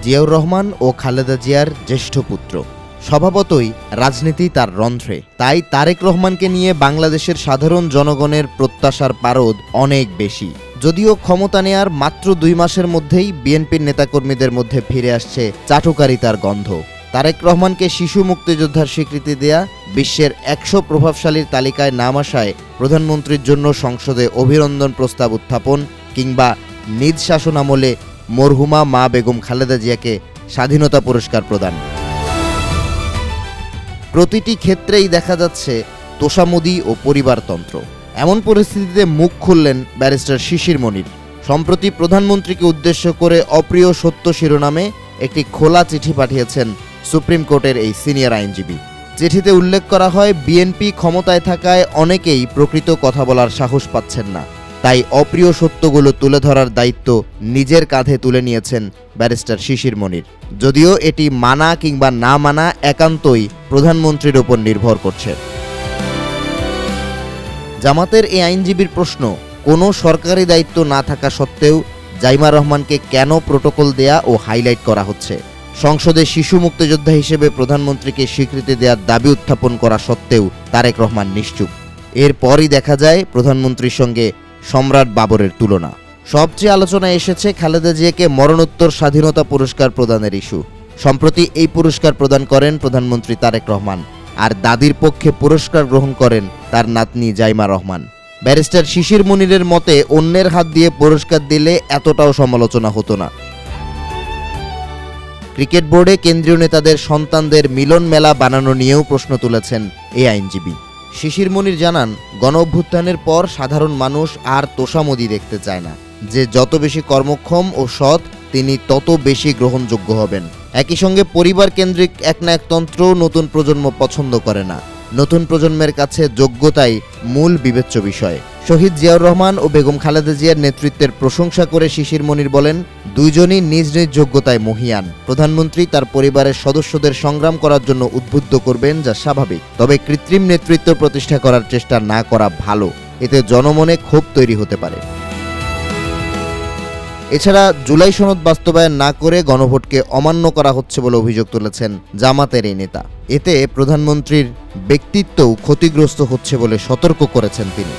জিয়াউর রহমান ও খালেদা জিয়ার জ্যেষ্ঠ পুত্র। স্বভাবতই রাজনীতি তার রন্ধ্রে, তাই তারেক রহমানকে নিয়ে বাংলাদেশের সাধারণ জনগণের প্রত্যাশার পারদ অনেক বেশি। যদিও ক্ষমতা নেয়ার মাত্র 2 মাসের মধ্যেই বিএনপির নেতাকর্মীদের মধ্যে ফিরে আসছে চাটুকারিতার গন্ধ। তারেক রহমানকে শিশু মুক্তিযোদ্ধার স্বীকৃতি দেয়া, বিশ্বের 100 প্রভাবশালীর তালিকায় নাম আসায় প্রধানমন্ত্রীর জন্য সংসদে অভিনন্দন প্রস্তাব উত্থাপন, কিংবা নিজ শাসনামলে মরহুমা মা বেগম খালেদা জিয়াকে স্বাধীনতা পুরস্কার প্রদান, প্রতিটি ক্ষেত্রেই দেখা যাচ্ছে তোষামোদী ও পরিবারতন্ত্র। এমন পরিস্থিতিতে মুখ খুললেন ব্যারিস্টার শিশির মনির। সম্প্রতি প্রধানমন্ত্রীকে উদ্দেশ্য করে অপ্রিয় সত্য শিরোনামে একটি খোলা চিঠি পাঠিয়েছেন সুপ্রিম কোর্টের এই সিনিয়র আইনজীবী। চিঠিতে উল্লেখ করা হয়, বিএনপি ক্ষমতায় থাকায় অনেকেই প্রকৃত কথা বলার সাহস পাচ্ছেন না, তাই অপ্রিয় সত্যগুলো তুলে ধরার দায়িত্ব নিজের কাঁধে তুলে নিয়েছেন ব্যারিস্টার শিশির মনির। যদিও এটি মানা কিংবা না মানা একান্তই প্রধানমন্ত্রীর ওপর নির্ভর করছে। জামাতের এই আইনজীবীর প্রশ্ন, কোনো সরকারি দায়িত্ব না থাকা সত্ত্বেও জাইমা রহমানকে কেন প্রটোকল দেয়া ও হাইলাইট করা হচ্ছে? সংসদে শিশু মুক্তিযোদ্ধা হিসেবে প্রধানমন্ত্রীকে স্বীকৃতি দেওয়ার দাবি উত্থাপন করা সত্ত্বেও তারেক রহমান নিশ্চুপ। এরপরই দেখা যায় প্রধানমন্ত্রীর সঙ্গে সম্রাট বাবরের তুলনা। সবচেয়ে আলোচনায় এসেছে খালেদা জিয়াকে মরণোত্তর স্বাধীনতা পুরস্কার প্রদানের ইস্যু। সম্প্রতি এই পুরস্কার প্রদান করেন প্রধানমন্ত্রী তারেক রহমান, আর দাদির পক্ষে পুরস্কার গ্রহণ করেন তার নাতনি জাইমা রহমান। ব্যারিস্টার শিশির মনিরের মতে, অন্যের হাত দিয়ে পুরস্কার দিলে এতটাও সমালোচনা হতো না। ক্রিকেট বোর্ডে কেন্দ্রীয় নেতাদের সন্তানদের মিলন মেলা বানানো নিয়েও প্রশ্ন তুলেছেন এই আইনজীবী। শিশির মনির জানান, গণ অভ্যুত্থানের পর সাধারণ মানুষ আর তোষামোদী দেখতে চায় না। যে যত বেশি কর্মক্ষম ও সৎ, তিনি তত বেশি গ্রহণযোগ্য হবেন। একই সঙ্গে পরিবার কেন্দ্রিক একনায়কতন্ত্র নতুন প্রজন্ম পছন্দ করে না। নতুন প্রজন্মের কাছে যোগ্যতাই মূল বিবেচ্য বিষয়। শহীদ জিয়াউর রহমান ও বেগম খালেদা জিয়ার নেতৃত্বের প্রশংসা করে শিশির মনির বলেন, দুইজনই নিজ নিজ যোগ্যতায় মহীয়ান। প্রধানমন্ত্রী তার পরিবারের সদস্যদের সংগ্রাম করার জন্য উদ্বুদ্ধ করবেন, যা স্বাভাবিক। তবে কৃত্রিম নেতৃত্ব প্রতিষ্ঠা করার চেষ্টা না করা ভালো, এতে জনমনে ক্ষোভ তৈরি হতে পারে। এছাড়া জুলাই সনদ বাস্তবায়ন না করে গণভোটকে অমান্য করা হচ্ছে বলে অভিযোগ তুলেছেন জামাতের এই নেতা। এতে প্রধানমন্ত্রীর ব্যক্তিত্বও ক্ষতিগ্রস্ত হচ্ছে বলে সতর্ক করেছেন তিনি।